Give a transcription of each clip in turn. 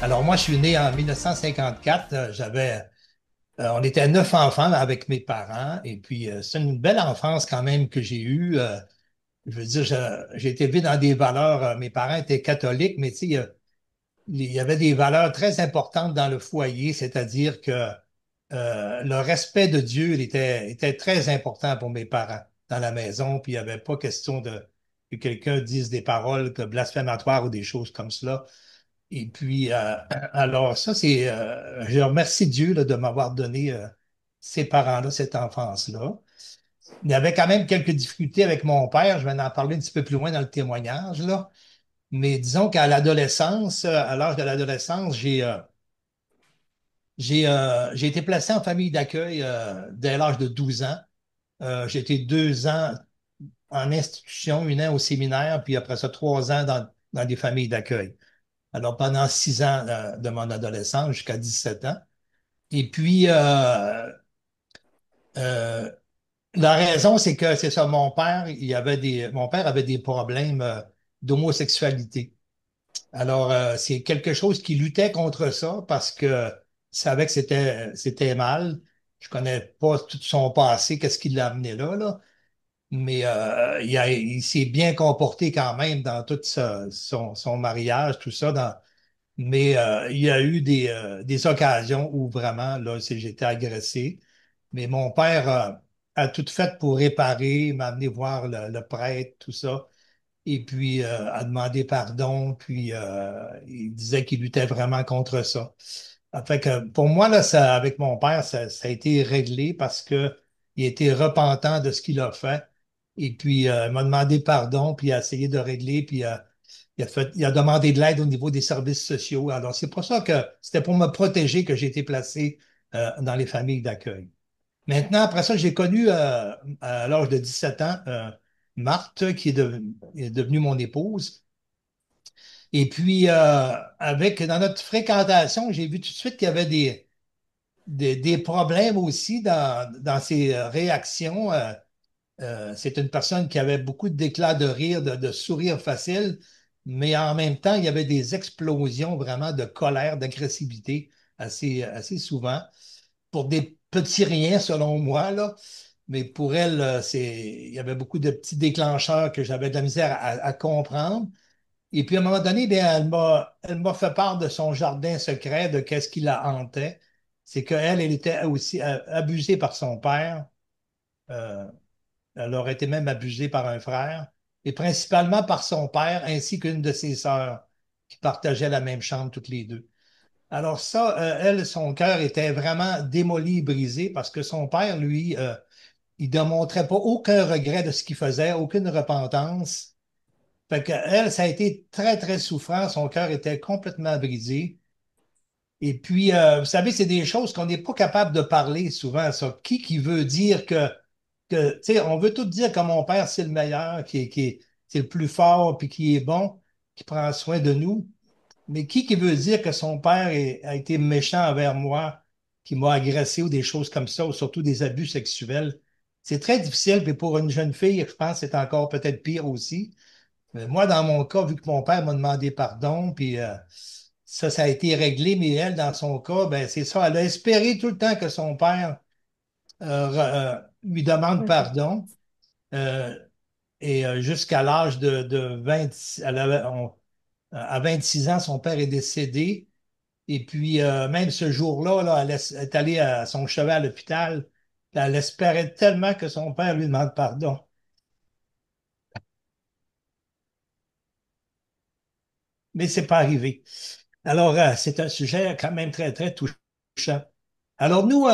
Alors moi, je suis né en 1954. On était 9 enfants avec mes parents. Et puis, c'est une belle enfance quand même que j'ai eue. Je veux dire, j'ai été élevé dans des valeurs. Mes parents étaient catholiques, mais tu sais, il y avait des valeurs très importantes dans le foyer, c'est-à-dire que le respect de Dieu était très important pour mes parents dans la maison. Puis il n'y avait pas question que quelqu'un dise des paroles blasphématoires ou des choses comme cela. Et puis, alors ça, je remercie Dieu là, de m'avoir donné ces parents-là, cette enfance-là. Il y avait quand même quelques difficultés avec mon père, je vais en parler un petit peu plus loin dans le témoignage, là. Mais disons qu'à l'adolescence, à l'âge de l'adolescence, j'ai été placé en famille d'accueil dès l'âge de 12 ans. J'ai été 2 ans en institution, 1 an au séminaire, puis après ça, 3 ans dans des familles d'accueil. Alors, pendant 6 ans de mon adolescence jusqu'à 17 ans. Et puis, euh, la raison, c'est que c'est ça, mon père avait des problèmes d'homosexualité. Alors, c'est quelque chose qui luttait contre ça parce que il savait que c'était mal. Je connais pas tout son passé, qu'est-ce qui l'a amené là, là. Mais il s'est bien comporté quand même dans tout son mariage, tout ça, mais il y a eu des occasions où vraiment, là, j'étais agressé. Mais mon père a tout fait pour réparer, m'a amené voir le prêtre, tout ça. Et puis, a demandé pardon. Puis, il disait qu'il luttait vraiment contre ça. Fait que pour moi, là, avec mon père, ça a été réglé parce que il était repentant de ce qu'il a fait. Et puis, il m'a demandé pardon, puis il a essayé de régler, puis il a demandé de l'aide au niveau des services sociaux. Alors, c'est pour ça que c'était pour me protéger que j'ai été placé dans les familles d'accueil. Maintenant, après ça, j'ai connu à l'âge de 17 ans Marthe, est devenue mon épouse. Et puis, dans notre fréquentation, j'ai vu tout de suite qu'il y avait des problèmes aussi dans ses réactions. C'est une personne qui avait beaucoup d'éclats de rire, de sourire facile, mais en même temps, il y avait des explosions vraiment de colère, d'agressivité assez souvent pour des petits riens, selon moi, là. Mais pour elle, il y avait beaucoup de petits déclencheurs que j'avais de la misère à comprendre. Et puis, à un moment donné, bien, elle m'a fait part de son jardin secret, de qu'est-ce qui la hantait. C'est qu'elle, elle était aussi abusée par son père. Euh, Elle aurait été même abusée par un frère. Et principalement par son père, ainsi qu'une de ses sœurs, qui partageaient la même chambre toutes les deux. Alors ça, elle, son cœur était vraiment démoli, brisé, parce que son père, lui, il démontrait pas aucun regret de ce qu'il faisait, aucune repentance. Fait que elle, ça a été très, très souffrant. Son cœur était complètement brisé. Et puis, vous savez, c'est des choses qu'on n'est pas capable de parler souvent, ça. Qui veut dire tu sais, on veut tout dire que mon père, c'est le meilleur, c'est le plus fort, puis qui est bon, qui prend soin de nous. Mais qui veut dire que son père a été méchant envers moi, qui m'a agressé ou des choses comme ça, ou surtout des abus sexuels? C'est très difficile, puis pour une jeune fille, je pense que c'est encore peut-être pire aussi. Mais moi, dans mon cas, vu que mon père m'a demandé pardon, puis ça a été réglé, mais elle, dans son cas, ben, c'est ça. Elle a espéré tout le temps que son père lui demande Mhm. pardon. Euh, et jusqu'à l'âge de 20, à 26 ans, son père est décédé. Et puis, même ce jour-là, là, elle est allée à son chevet à l'hôpital. Elle espérait tellement que son père lui demande pardon. Mais c'est pas arrivé. Alors, c'est un sujet quand même très, très touchant. Alors, nous,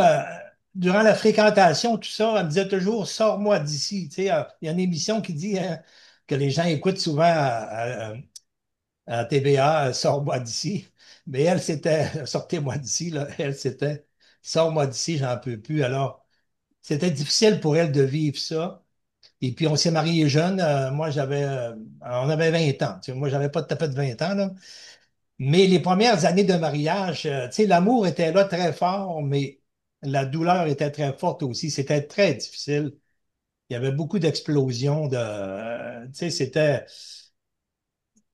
durant la fréquentation, tout ça, elle me disait toujours, sors-moi d'ici. Tu sais, il y a une émission qui dit hein, que les gens écoutent souvent à TVA, sors-moi d'ici. Mais elle, c'était, sortez-moi d'ici, là. Elle, c'était, sors-moi d'ici, j'en peux plus. Alors, c'était difficile pour elle de vivre ça. Et puis, on s'est mariés jeunes. Moi, on avait 20 ans. Tu sais, moi, j'avais pas de tapette de 20 ans, là. Mais les premières années de mariage, tu sais, l'amour était là très fort, mais la douleur était très forte aussi. C'était très difficile. Il y avait beaucoup d'explosions tu sais,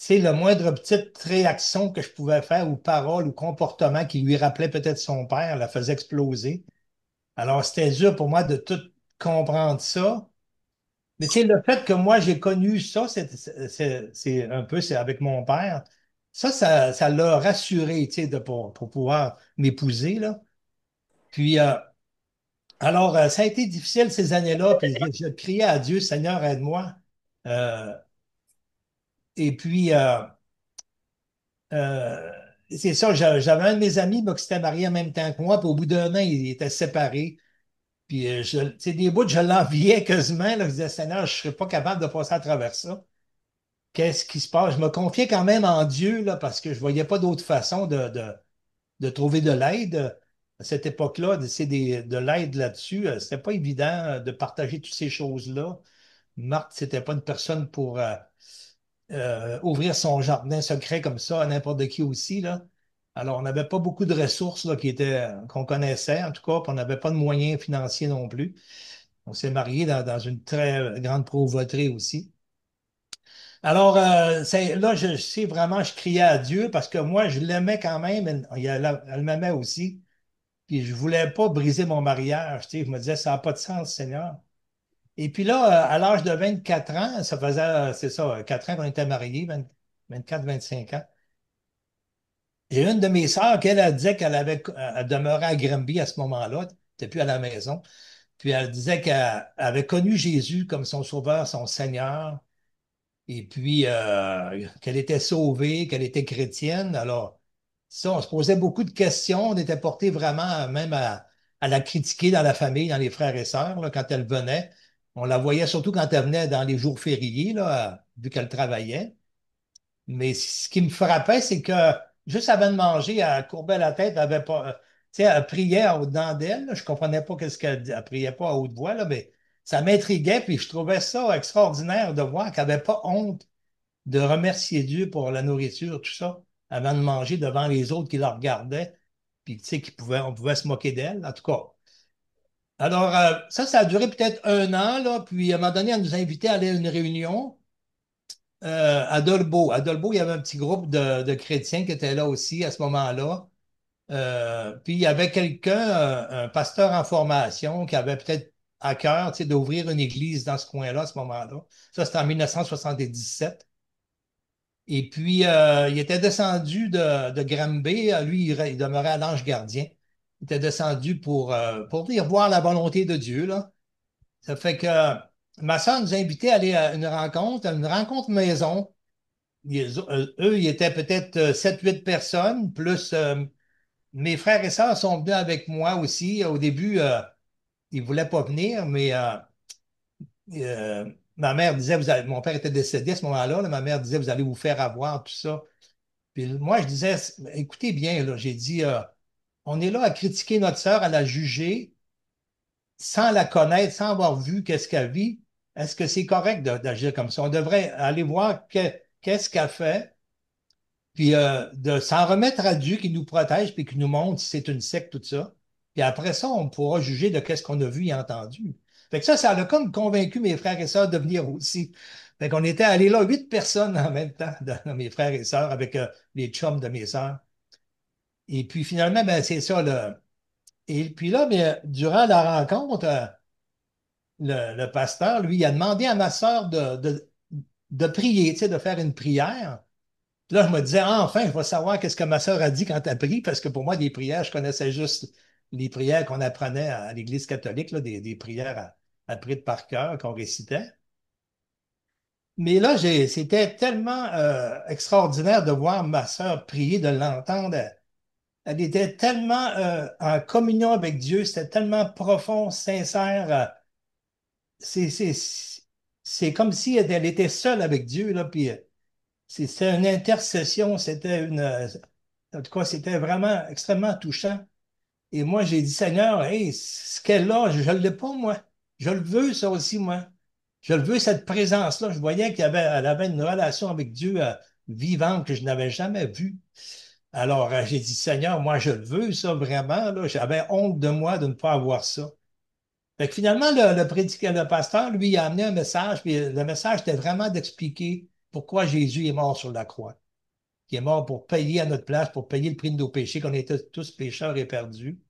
sais, le moindre petite réaction que je pouvais faire, ou parole, ou comportement qui lui rappelait peut-être son père, la faisait exploser. Alors, c'était dur pour moi de tout comprendre ça. Mais tu sais, le fait que moi, j'ai connu ça, c'est un peu c'est avec mon père, ça l'a rassuré, tu sais, pour pouvoir m'épouser, là. Puis, alors, ça a été difficile ces années-là, puis je criais à Dieu, Seigneur, aide-moi. Euh, et puis, euh, c'est ça, j'avais un de mes amis moi, qui s'était marié en même temps que moi, puis au bout d'un an, il était séparé. Puis, tu sais, des bouts, je l'enviais quasiment, là, je disais, Seigneur, je ne serais pas capable de passer à travers ça. Qu'est-ce qui se passe? Je me confiais quand même en Dieu, là, parce que je ne voyais pas d'autre façon de trouver de l'aide. À cette époque-là, de l'aide là-dessus. C'était pas évident de partager toutes ces choses-là. Marthe, c'était pas une personne pour ouvrir son jardin secret comme ça à n'importe qui aussi, là. Alors, on n'avait pas beaucoup de ressources là, qu'on connaissait, en tout cas, puis on n'avait pas de moyens financiers non plus. On s'est mariés dans une très grande pauvreté aussi. Alors, là, je sais vraiment, je criais à Dieu parce que moi, je l'aimais quand même. Elle m'aimait aussi. Puis je voulais pas briser mon mariage. Tu sais, je me disais, ça n'a pas de sens, Seigneur. Et puis là, à l'âge de 24 ans, ça faisait, c'est ça, 4 ans qu'on était mariés, 24, 25 ans. J'ai une de mes sœurs qu'elle disait elle demeurait à Granby à ce moment-là, elle n'était plus à la maison. Puis elle disait qu'elle avait connu Jésus comme son sauveur, son Seigneur. Et puis qu'elle était sauvée, qu'elle était chrétienne. Alors, ça, on se posait beaucoup de questions. On était porté vraiment même à la critiquer dans la famille, dans les frères et sœurs, là, quand elle venait. On la voyait surtout quand elle venait dans les jours fériés, là, vu qu'elle travaillait. Mais ce qui me frappait, c'est que juste avant de manger, elle courbait la tête, elle avait pas. Tu sais, elle priait en dedans d'elle. Là. Je comprenais pas qu'est-ce qu'elle disait. Elle priait pas à haute voix, là, mais ça m'intriguait, puis je trouvais ça extraordinaire de voir qu'elle n'avait pas honte de remercier Dieu pour la nourriture, tout ça, avant de manger devant les autres qui la regardaient, puis tu sais, on pouvait se moquer d'elle, en tout cas. Alors, ça a duré peut-être un an, là, puis à un moment donné, elle nous a invités à aller à une réunion à Dolbeau. À Dolbeau, il y avait un petit groupe de chrétiens qui étaient là aussi à ce moment-là. Puis il y avait quelqu'un, un pasteur en formation, qui avait peut-être à cœur, tu sais, d'ouvrir une église dans ce coin-là à ce moment-là. Ça, c'était en 1977. Et puis, il était descendu de Granby. Lui, il demeurait à l'Ange Gardien. Il était descendu pour venir voir la volonté de Dieu, là. Ça fait que ma soeur nous a invités à aller à une rencontre maison. Eux, ils étaient peut-être 7-8 personnes, plus mes frères et sœurs sont venus avec moi aussi. Au début, ils ne voulaient pas venir, mais ma mère disait, mon père était décédé à ce moment-là, là. Ma mère disait, vous allez vous faire avoir, tout ça. Puis moi, je disais, écoutez bien, là, j'ai dit, on est là à critiquer notre sœur, à la juger, sans la connaître, sans avoir vu qu'est-ce qu'elle vit. Est-ce que c'est correct d'agir comme ça? On devrait aller voir qu'est-ce qu'elle fait, puis de s'en remettre à Dieu qui nous protège, puis qui nous montre si c'est une secte, tout ça. Puis après ça, on pourra juger de qu'est-ce qu'on a vu et entendu. Fait que ça a comme convaincu mes frères et sœurs de venir aussi. Fait qu'on était allés là, 8 personnes en même temps, mes frères et sœurs, avec les chums de mes sœurs. Et puis finalement, ben, c'est ça. Et puis là, ben, durant la rencontre, le pasteur, lui, il a demandé à ma sœur de prier, tu sais, de faire une prière. Puis là, je me disais, ah, enfin, je vais savoir qu'est-ce que ma sœur a dit quand elle prie, parce que pour moi, des prières, je connaissais juste les prières qu'on apprenait à l'Église catholique, là, des prières apprises par cœur, qu'on récitait. Mais là, c'était tellement extraordinaire de voir ma sœur prier, de l'entendre. Elle était tellement en communion avec Dieu, c'était tellement profond, sincère. C'est, c'est, c'est comme si elle était seule avec Dieu, là, puis c'était une intercession, en tout cas, c'était vraiment extrêmement touchant. Et moi, j'ai dit, Seigneur, hey, ce qu'elle a, je ne l'ai pas, moi. Je le veux, ça aussi, moi. Je le veux, cette présence-là. Je voyais elle avait une relation avec Dieu vivante que je n'avais jamais vue. Alors, j'ai dit, Seigneur, moi, je le veux, ça, vraiment. Là, j'avais honte de moi de ne pas avoir ça. Fait que finalement, le pasteur, lui, il a amené un message, puis le message était vraiment d'expliquer. pourquoi Jésus est mort sur la croix. Qui est mort pour payer à notre place, pour payer le prix de nos péchés, qu'on était tous pécheurs et perdus.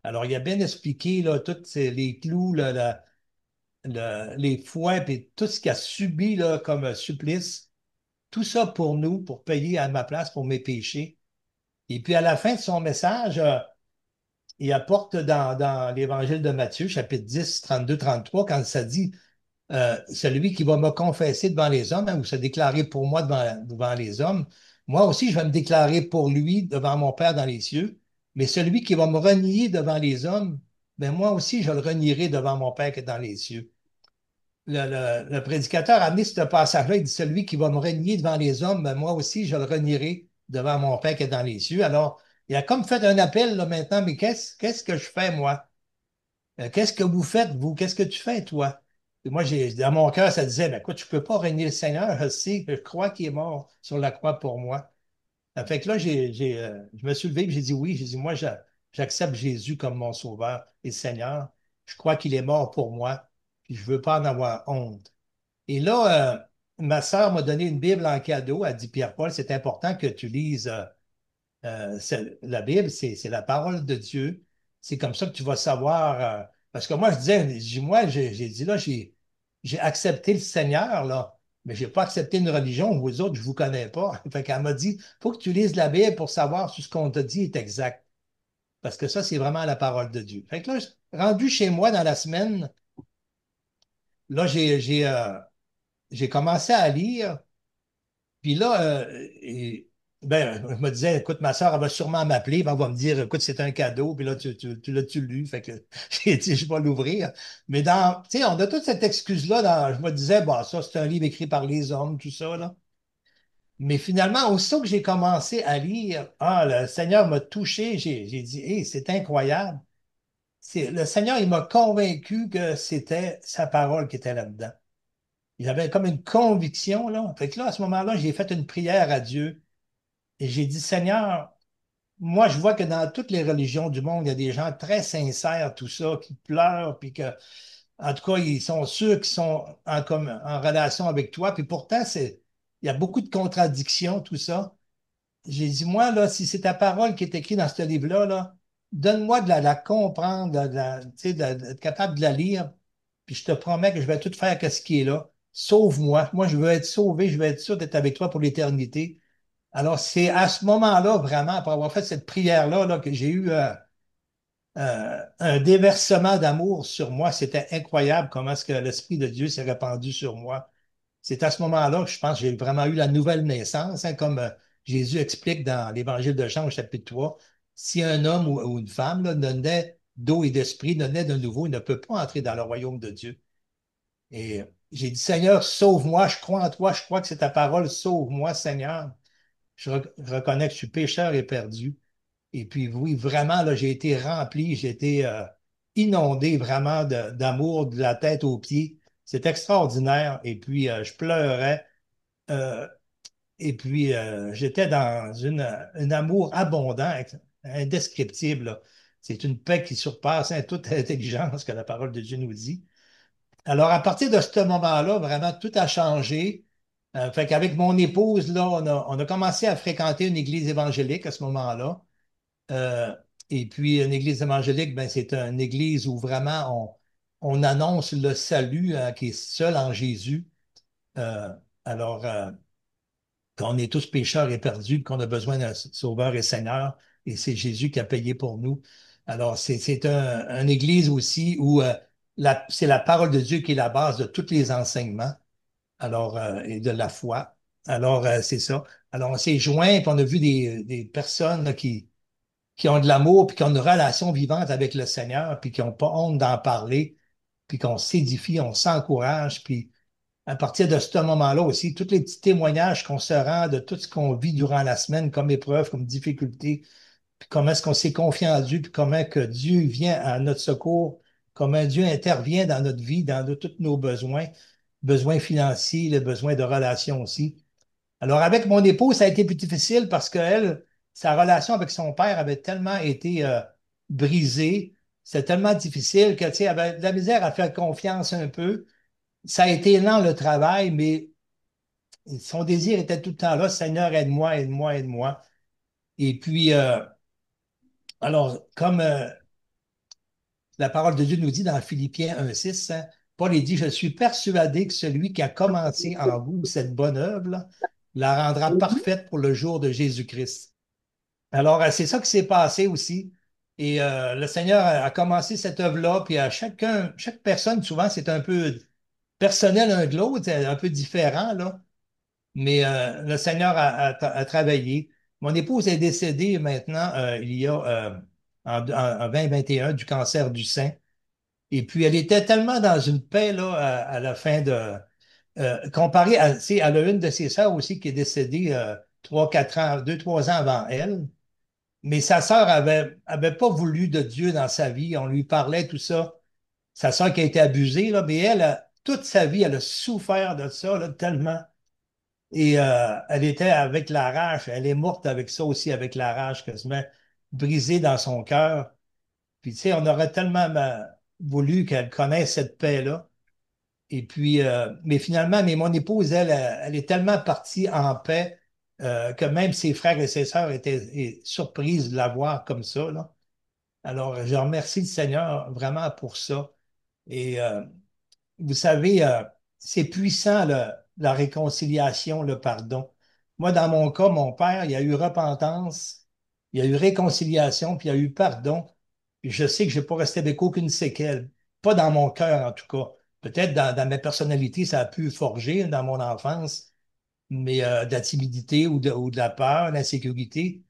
Alors, il a bien expliqué là, les clous, là, les fouets, puis tout ce qu'il a subi là, comme supplice. Tout ça pour nous, pour payer à ma place pour mes péchés. Et puis, à la fin de son message, il apporte dans l'Évangile de Matthieu, chapitre 10, 32, 33, quand ça dit celui qui va me confesser devant les hommes, hein, ou se déclarer pour moi devant les hommes, moi aussi, je vais me déclarer pour lui devant mon Père dans les cieux. Mais celui qui va me renier devant les hommes, ben moi aussi, je le renierai devant mon Père qui est dans les cieux. Le prédicateur a amené ce passage-là, il dit celui qui va me renier devant les hommes, ben moi aussi, je le renierai devant mon Père qui est dans les cieux. Alors, il a comme fait un appel là, maintenant, mais qu'est-ce que je fais, moi? Qu'est-ce que vous faites, vous? Qu'est-ce que tu fais, toi? Et moi, dans mon cœur, ça disait, ben, écoute, tu peux pas régner le Seigneur, je sais, je crois qu'il est mort sur la croix pour moi. Fait que là, je me suis levé et j'ai dit oui. J'ai dit, moi, j'accepte Jésus comme mon sauveur et Seigneur. Je crois qu'il est mort pour moi, puis je veux pas en avoir honte. Et là, ma sœur m'a donné une Bible en cadeau. Elle dit, Pierre-Paul, c'est important que tu lises la Bible, c'est la parole de Dieu. C'est comme ça que tu vas savoir. Parce que moi, moi, j'ai dit là, j'ai accepté le Seigneur, là, mais j'ai pas accepté une religion. Vous autres, je vous connais pas. Fait qu'elle m'a dit, faut que tu lises la Bible pour savoir si ce qu'on t'a dit est exact. Parce que ça, c'est vraiment la parole de Dieu. Fait que là, rendu chez moi dans la semaine, là, j'ai commencé à lire. Puis là, ben, je me disais, écoute, ma soeur, elle va sûrement m'appeler, puis elle va me dire, écoute, c'est un cadeau, puis là, tu l'as-tu lu? Fait que j'ai dit, je vais l'ouvrir. Mais tu sais, on a toute cette excuse-là, je me disais, bah, ça, c'est un livre écrit par les hommes, tout ça, là. Mais finalement, aussitôt que j'ai commencé à lire, le Seigneur m'a touché, j'ai dit, hé, c'est incroyable. Le Seigneur, il m'a convaincu que c'était sa parole qui était là-dedans. Il avait comme une conviction, là. Fait que là, à ce moment-là, j'ai fait une prière à Dieu. Et j'ai dit, Seigneur, moi, je vois que dans toutes les religions du monde, il y a des gens très sincères, tout ça, qui pleurent, puis que, en tout cas, ils sont sûrs qu'ils sont en relation avec toi. Puis pourtant, il y a beaucoup de contradictions, tout ça. J'ai dit, moi, là, si c'est ta parole qui est écrite dans ce livre-là, là, donne-moi de la comprendre, tu sais, d'être capable de la lire, puis je te promets que je vais tout faire ce qui est là. Sauve-moi. Moi, je veux être sauvé, je veux être sûr d'être avec toi pour l'éternité. Alors, c'est à ce moment-là, vraiment, après avoir fait cette prière-là, là, que j'ai eu un déversement d'amour sur moi. C'était incroyable comment est-ce que l'Esprit de Dieu s'est répandu sur moi. C'est à ce moment-là que je pense que j'ai vraiment eu la nouvelle naissance, hein, comme Jésus explique dans l'Évangile de Jean au chapitre 3. Si un homme ou une femme là, ne naît d'eau et d'esprit, ne naît de nouveau, il ne peut pas entrer dans le royaume de Dieu. Et j'ai dit, Seigneur, sauve-moi, je crois en toi, je crois que c'est ta parole, sauve-moi, Seigneur. Je reconnais que je suis pécheur et perdu. Et puis, oui, vraiment, là, j'ai été rempli, j'ai été inondé vraiment d'amour de la tête aux pieds. C'est extraordinaire. Et puis, je pleurais. Euh, et puis, j'étais dans un amour abondant, indescriptible, là. C'est une paix qui surpasse toute intelligence que la parole de Dieu nous dit. Alors, à partir de ce moment-là, vraiment, tout a changé. Fait qu'avec mon épouse, là, on a commencé à fréquenter une église évangélique à ce moment-là. Euh, et puis, une église évangélique, ben, c'est une église où vraiment on annonce le salut qui est seul en Jésus. Euh, alors, qu'on est tous pécheurs et perdus, qu'on a besoin d'un sauveur et Seigneur, et c'est Jésus qui a payé pour nous. Alors, c'est une église aussi où c'est la parole de Dieu qui est la base de tous les enseignements, alors, et de la foi. Alors, c'est ça. Alors, on s'est joints, puis on a vu des personnes là, qui ont de l'amour, puis qui ont une relation vivante avec le Seigneur, puis qui n'ont pas honte d'en parler, puis qu'on s'édifie, on s'encourage, puis à partir de ce moment-là aussi, tous les petits témoignages qu'on se rend de tout ce qu'on vit durant la semaine comme épreuve, comme difficulté, puis comment est-ce qu'on s'est confié en Dieu, puis comment que Dieu vient à notre secours, comment Dieu intervient dans notre vie, dans tous nos besoins, besoins financiers, les besoins de relations aussi. Alors, avec mon épouse, ça a été plus difficile parce qu'elle, sa relation avec son père avait tellement été brisée, c'était tellement difficile que, tu sais, elle avait de la misère à faire confiance un peu. Ça a été lent le travail, mais son désir était tout le temps là, Seigneur, aide-moi, aide-moi, aide-moi. Et puis, alors, comme la parole de Dieu nous dit dans Philippiens 1,6, hein, Paul il dit, je suis persuadé que celui qui a commencé en vous cette bonne œuvre, là, la rendra parfaite pour le jour de Jésus-Christ. Alors, c'est ça qui s'est passé aussi. Et le Seigneur a commencé cette œuvre-là, puis à chaque personne, souvent, c'est un peu personnel un de l'autre, c'est un peu différent, là. Mais le Seigneur a travaillé. Mon épouse est décédée maintenant, il y a en 2021 du cancer du sein. Et puis, elle était tellement dans une paix là, à la fin de... comparé à... tu sais, elle a une de ses sœurs aussi qui est décédée 3, 4 ans, 2, 3 ans avant elle. Mais sa sœur avait pas voulu de Dieu dans sa vie. On lui parlait, tout ça. Sa sœur qui a été abusée, là, mais elle, toute sa vie, elle a souffert de ça là, tellement. Et elle était avec la rage. Elle est morte avec ça aussi, avec la rage quasiment brisée dans son cœur. Puis, tu sais, on aurait tellement voulu qu'elle connaisse cette paix-là. Et puis, mais finalement, mais mon épouse, elle, elle est tellement partie en paix que même ses frères et ses sœurs étaient surprises de la voir comme ça, là. Alors, je remercie le Seigneur vraiment pour ça. Et vous savez, c'est puissant, la réconciliation, le pardon. Moi, dans mon cas, mon père, il y a eu repentance, il y a eu réconciliation, puis il y a eu pardon. Puis je sais que je n'ai pas resté avec aucune séquelle. Pas dans mon cœur, en tout cas. Peut-être dans ma personnalité, ça a pu forger dans mon enfance, mais de la timidité ou de la peur, de l'insécurité.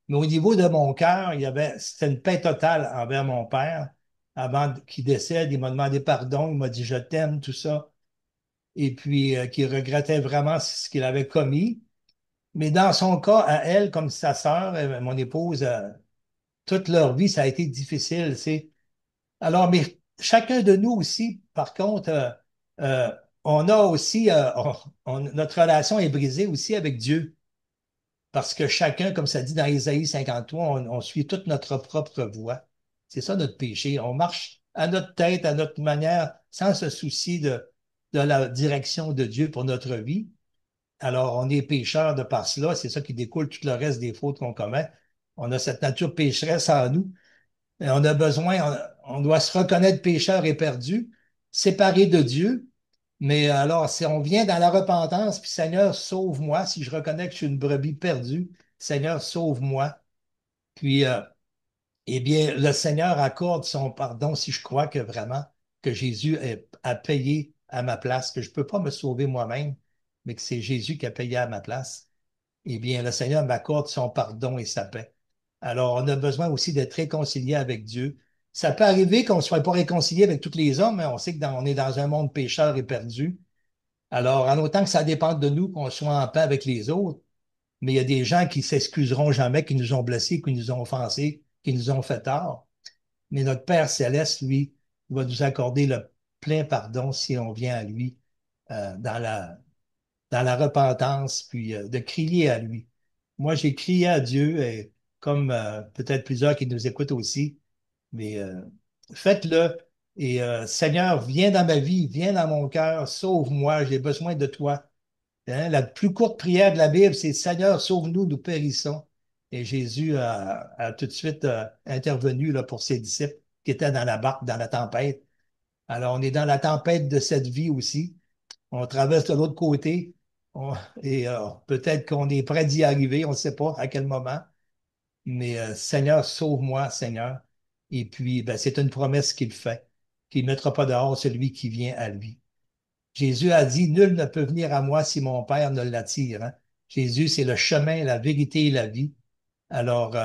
Mais au niveau de mon cœur, c'était une paix totale envers mon père. Avant qu'il décède, il m'a demandé pardon, il m'a dit je t'aime, tout ça. Et puis qu'il regrettait vraiment ce qu'il avait commis. Mais dans son cas, à elle, comme sa sœur, mon épouse, toute leur vie, ça a été difficile, tu sais. Alors, mais chacun de nous aussi, par contre, euh, on a aussi, notre relation est brisée aussi avec Dieu. Parce que chacun, comme ça dit dans Ésaïe 53, on suit toute notre propre voie. C'est ça notre péché. On marche à notre tête, à notre manière, sans se soucier de la direction de Dieu pour notre vie. Alors, on est pécheur de par cela. C'est ça qui découle tout le reste des fautes qu'on commet. On a cette nature pécheresse en nous. Et on a besoin, on doit se reconnaître pécheur et perdu, séparé de Dieu. Mais alors, si on vient dans la repentance, puis Seigneur, sauve-moi, si je reconnais que je suis une brebis perdue, Seigneur, sauve-moi. Puis, eh bien, le Seigneur accorde son pardon si je crois que vraiment que a payé à ma place, que je ne peux pas me sauver moi-même, mais que c'est Jésus qui a payé à ma place. Eh bien, le Seigneur m'accorde son pardon et sa paix. Alors, on a besoin aussi d'être réconcilié avec Dieu. Ça peut arriver qu'on ne soit pas réconcilié avec tous les hommes, hein. On sait on est dans un monde pécheur et perdu. Alors, en autant que ça dépend de nous, qu'on soit en paix avec les autres, mais il y a des gens qui s'excuseront jamais, qui nous ont blessés, qui nous ont offensés, qui nous ont fait tort. Mais notre Père céleste, lui, va nous accorder le plein pardon si on vient à lui dans la repentance, puis de crier à lui. Moi, j'ai crié à Dieu, et comme peut-être plusieurs qui nous écoutent aussi, mais faites-le. Et Seigneur, viens dans ma vie, viens dans mon cœur, sauve-moi, j'ai besoin de toi. Hein, la plus courte prière de la Bible, c'est Seigneur, sauve-nous, nous périssons. Et Jésus a tout de suite intervenu là, pour ses disciples qui étaient dans la barque, dans la tempête. Alors, on est dans la tempête de cette vie aussi. On traverse de l'autre côté et peut-être qu'on est prêt d'y arriver, on ne sait pas à quel moment. Mais Seigneur, sauve-moi, Seigneur. Et puis, ben, c'est une promesse qu'il fait, qu'il ne mettra pas dehors celui qui vient à lui. Jésus a dit, nul ne peut venir à moi si mon Père ne l'attire, hein. Jésus, c'est le chemin, la vérité et la vie. Alors,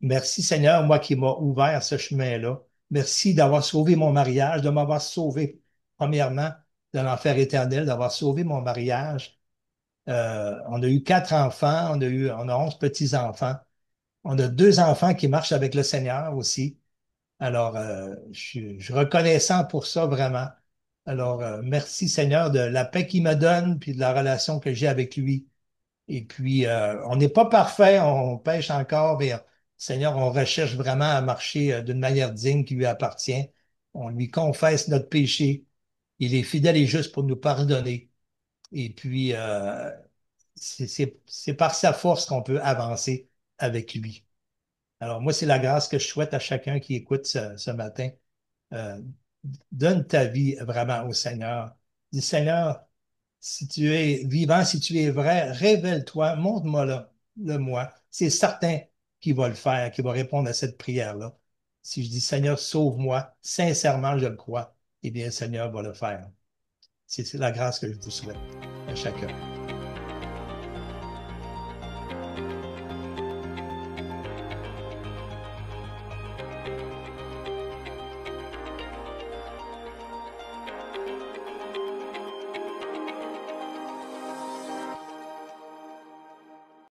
merci Seigneur, moi qui m'a ouvert ce chemin-là. Merci d'avoir sauvé mon mariage, de m'avoir sauvé, premièrement, de l'enfer éternel, d'avoir sauvé mon mariage. On a eu 4 enfants, on a 11 petits-enfants. On a 2 enfants qui marchent avec le Seigneur aussi. Alors, je suis reconnaissant pour ça vraiment. Alors, merci Seigneur de la paix qu'il me donne, puis de la relation que j'ai avec lui. Et puis, on n'est pas parfait, on pêche encore, mais Seigneur, on recherche vraiment à marcher d'une manière digne qui lui appartient. On lui confesse notre péché. Il est fidèle et juste pour nous pardonner. Et puis, c'est par sa force qu'on peut avancer avec lui. Alors, moi, c'est la grâce que je souhaite à chacun qui écoute ce matin. Euh, donne ta vie vraiment au Seigneur. Dis, Seigneur, si tu es vivant, si tu es vrai, révèle-toi, montre-moi le moi. C'est certain qu'il va le faire, qu'il va répondre à cette prière-là. Si je dis, Seigneur, sauve-moi, sincèrement, je le crois, eh bien, le Seigneur va le faire. C'est la grâce que je vous souhaite à chacun.